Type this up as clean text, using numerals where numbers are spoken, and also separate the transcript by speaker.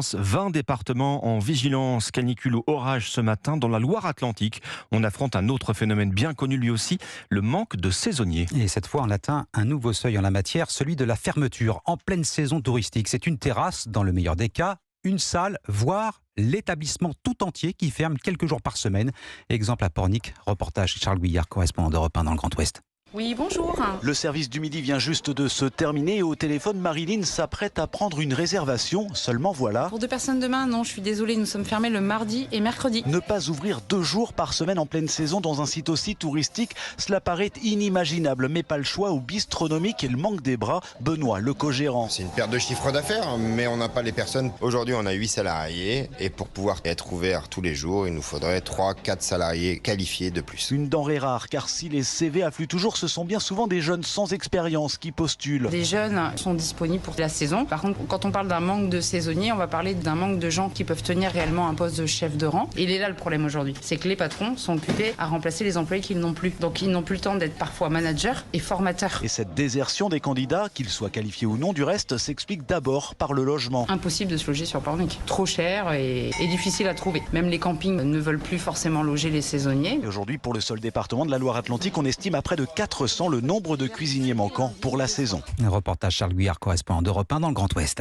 Speaker 1: 20 départements en vigilance canicule ou orage ce matin dans la Loire-Atlantique. On affronte un autre phénomène bien connu lui aussi, le manque de saisonniers.
Speaker 2: Et cette fois, on atteint un nouveau seuil en la matière, celui de la fermeture en pleine saison touristique. C'est une terrasse, dans le meilleur des cas, une salle, voire l'établissement tout entier qui ferme quelques jours par semaine. Exemple à Pornic, reportage Charles Guyard, correspondant d'Europe 1 dans le Grand Ouest.
Speaker 3: Oui, bonjour.
Speaker 4: Le service du midi vient juste de se terminer et au téléphone, Marilyn s'apprête à prendre une réservation. Seulement voilà.
Speaker 3: Pour 2 personnes demain, non, je suis désolée, nous sommes fermés le mardi et mercredi.
Speaker 4: Ne pas ouvrir 2 jours par semaine en pleine saison dans un site aussi touristique, cela paraît inimaginable. Mais pas le choix au bistronomique et le manque des bras. Benoît, le co-gérant.
Speaker 5: C'est une perte de chiffre d'affaires, mais on n'a pas les personnes. Aujourd'hui, on a 8 salariés et pour pouvoir être ouvert tous les jours, il nous faudrait 3-4 salariés qualifiés de plus.
Speaker 4: Une denrée rare, car si les CV affluent toujours, ce sont bien souvent des jeunes sans expérience qui postulent.
Speaker 3: Des jeunes sont disponibles pour la saison. Par contre, quand on parle d'un manque de saisonniers, on va parler d'un manque de gens qui peuvent tenir réellement un poste de chef de rang. Et il est là le problème aujourd'hui. C'est que les patrons sont occupés à remplacer les employés qu'ils n'ont plus. Donc ils n'ont plus le temps d'être parfois managers et formateurs.
Speaker 4: Et cette désertion des candidats, qu'ils soient qualifiés ou non du reste, s'explique d'abord par le logement.
Speaker 3: Impossible de se loger sur Pornic. Trop cher et difficile à trouver. Même les campings ne veulent plus forcément loger les saisonniers.
Speaker 4: Et aujourd'hui, pour le seul département de la Loire-Atlantique, on estime à près de 400 le nombre de cuisiniers manquants pour la saison.
Speaker 2: Un reportage Charles Guyard, correspondant d'Europe 1 dans le Grand Ouest.